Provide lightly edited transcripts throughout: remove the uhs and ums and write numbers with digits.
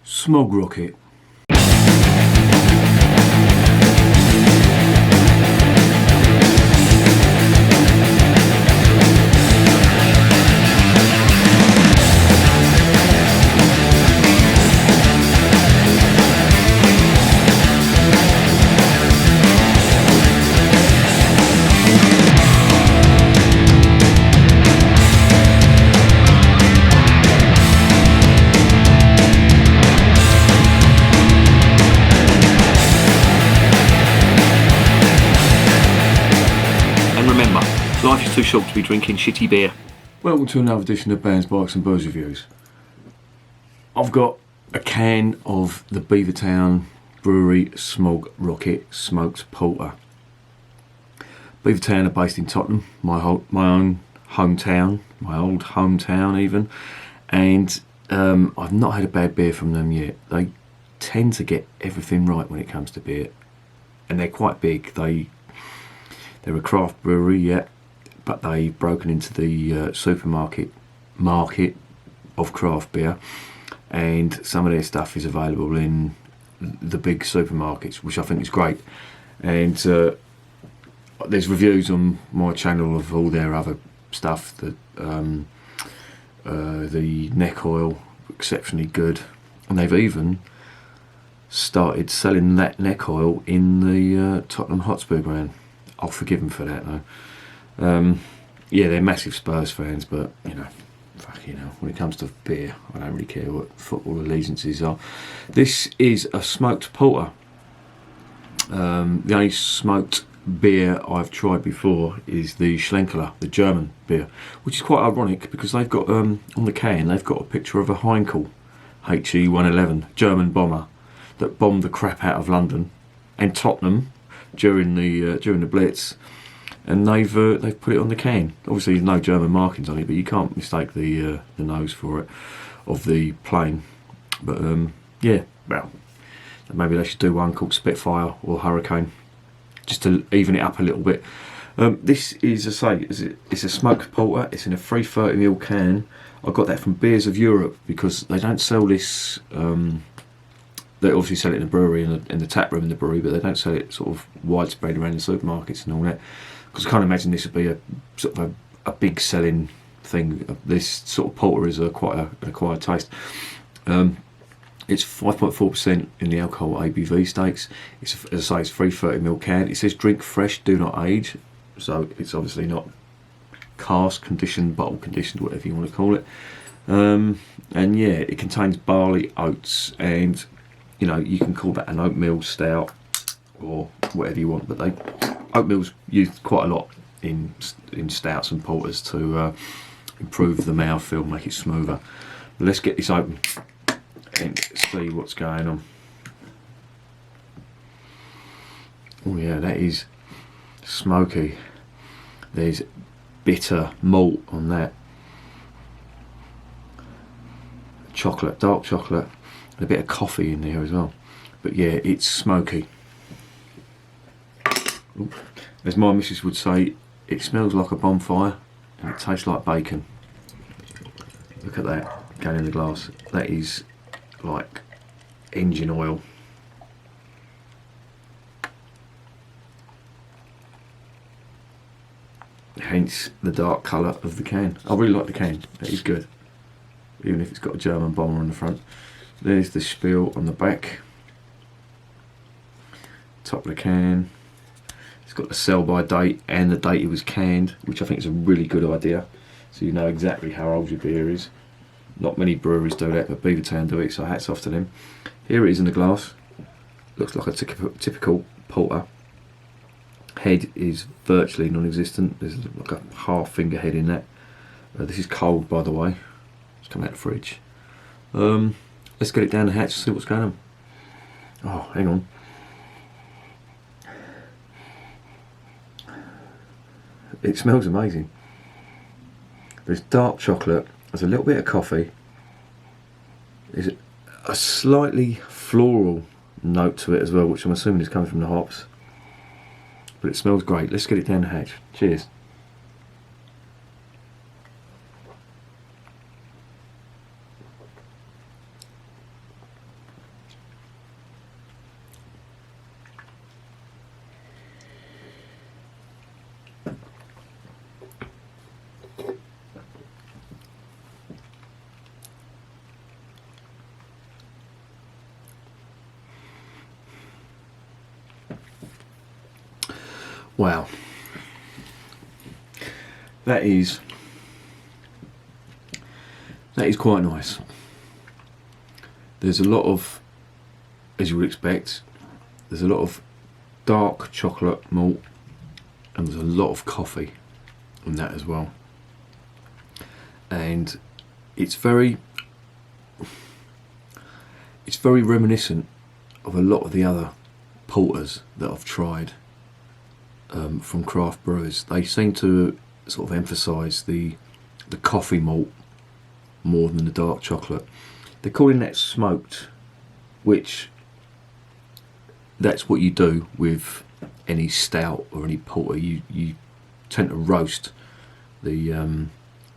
Smog Rocket. Life is too short to be drinking shitty beer. Welcome to another edition of Bands, Bikes and Booze Reviews. I've got a can of the Beavertown Brewery Smog Rocket Smoked Porter. Beavertown are based in Tottenham, my own hometown, my old hometown even, and I've not had a bad beer from them yet. They tend to get everything right when it comes to beer, and they're quite big. They're a craft brewery, yeah, but they've broken into the supermarket market of craft beer, and some of their stuff is available in the big supermarkets, which I think is great. And there's reviews on my channel of all their other stuff. The neck oil, exceptionally good, and they've even started selling that neck oil in the Tottenham Hotspur ground. I'll forgive them for that though. Yeah, they're massive Spurs fans, but when it comes to beer, I don't really care what football allegiances are. This is a smoked porter. The only smoked beer I've tried before is the Schlenkerla, the German beer, which is quite ironic because they've got on the can they've got a picture of a Heinkel HE111 German bomber that bombed the crap out of London and Tottenham during the Blitz, and they've put it on the can. Obviously, there's no German markings on it, but you can't mistake the nose for it of the plane. But yeah, well, maybe they should do one called Spitfire or Hurricane, just to even it up a little bit. This is, it's a smoked porter. It's in a 330ml can. I got that from Beers of Europe because they don't sell this. They obviously sell it in the brewery and in the tap room in the brewery, but they don't sell it sort of widespread around the supermarkets and all that. Because I can't imagine this would be a big selling thing. This sort of porter is quite an acquired taste. It's 5.4% in the alcohol ABV stakes. It's, as I say, it's 330ml can. It says drink fresh, do not age. So it's obviously not cask conditioned, bottle conditioned, whatever you want to call it. And yeah, it contains barley, oats, and you can call that an oatmeal stout or whatever you want, but oatmeal's used quite a lot in stouts and porters to improve the mouthfeel, make it smoother. But let's get this open and see what's going on. Oh yeah, that is smoky. There's bitter malt on that. Chocolate, dark chocolate. A bit of coffee in there as well, but yeah, it's smoky. As my missus would say, it smells like a bonfire and it tastes like bacon. Look at that going in the glass. That is like engine oil. Hence the dark colour of the can. I really like the can. That is good, even if it's got a German bomber on the front. There's the spiel on the back. Top of the can. It's got the sell by date and the date it was canned, which I think is a really good idea. So you know exactly how old your beer is. Not many breweries do that, but Beavertown do it, so hats off to them. Here it is in the glass. Looks like a typical porter. Head is virtually non-existent. There's like a half finger head in that. This is cold, by the way. It's come out of the fridge. Let's get it down the hatch and see what's going on. Oh, hang on. It smells amazing. There's dark chocolate, there's a little bit of coffee, there's a slightly floral note to it as well, which I'm assuming is coming from the hops. But it smells great. Let's get it down the hatch. Cheers. Wow. That is quite nice. There's a lot of, as you would expect, there's a lot of dark chocolate malt, and there's a lot of coffee in that as well. And it's very reminiscent of a lot of the other porters that I've tried from craft brewers. They seem to sort of emphasise the coffee malt more than the dark chocolate. They're calling that smoked, which that's what you do with any stout or any porter. You tend to roast the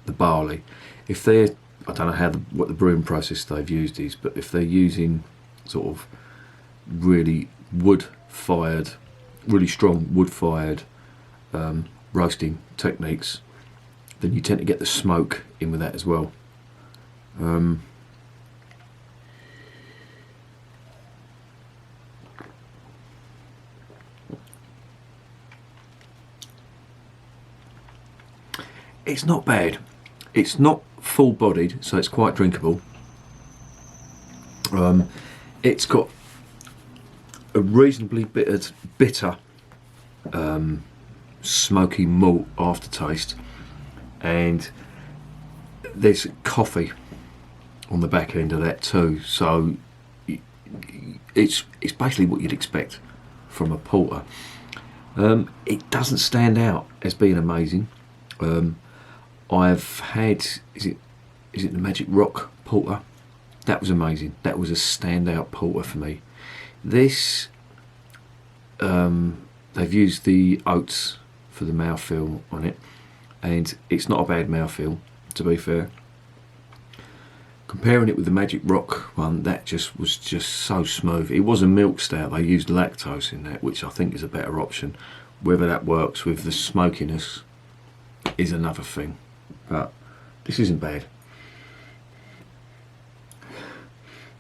barley. If they're, I don't know what the brewing process they've used is, but if they're using sort of really strong wood-fired roasting techniques, then you tend to get the smoke in with that as well. It's not bad. It's not full-bodied, so it's quite drinkable. It's got a reasonably bitter smoky malt aftertaste, and there's coffee on the back end of that too. So it's basically what you'd expect from a porter. It doesn't stand out as being amazing. I've had, is it the Magic Rock porter? That was amazing. That was a standout porter for me. This, they've used the oats for the mouthfeel on it, and it's not a bad mouthfeel, to be fair. Comparing it with the Magic Rock one, that was just so smooth. It was a milk stout. They used lactose in that, which I think is a better option. Whether that works with the smokiness is another thing, but this isn't bad.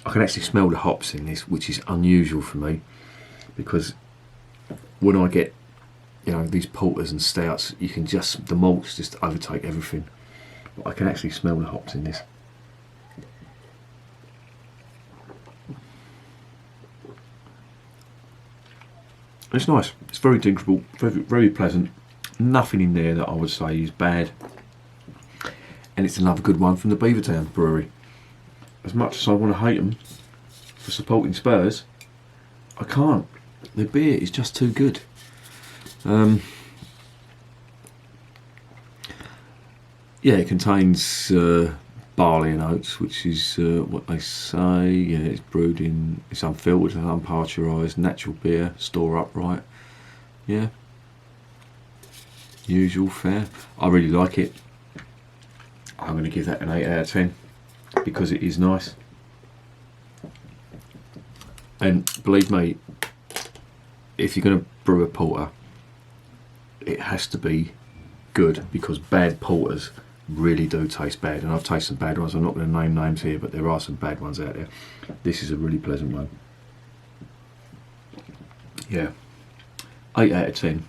I can actually smell the hops in this, which is unusual for me, because when I get, these porters and stouts, you can the malts just overtake everything. But I can actually smell the hops in this. It's nice. It's very drinkable, very, very pleasant. Nothing in there that I would say is bad. And it's another good one from the Beavertown Brewery. As much as I want to hate them for supporting Spurs, I can't. The beer is just too good. Yeah, it contains barley and oats, which is what they say. Yeah, it's brewed it's unfiltered and unpasteurised, natural beer, store upright. Yeah, usual fare. I really like it. I'm going to give that an 8 out of 10 because it is nice. And believe me, if you're going to brew a porter, it has to be good, because bad porters really do taste bad, and I've tasted some bad ones. I'm not going to name names here, but there are some bad ones out there. This is a really pleasant one. Yeah, 8 out of 10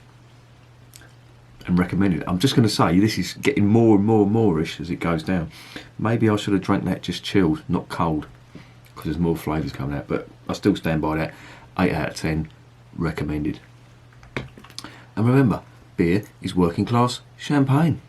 and recommended. I'm just going to say this is getting more and more-ish as it goes down. Maybe I should have drank that just chilled, not cold, because there's more flavours coming out, but I still stand by that. 8 out of 10 recommended. And remember, beer is working class champagne.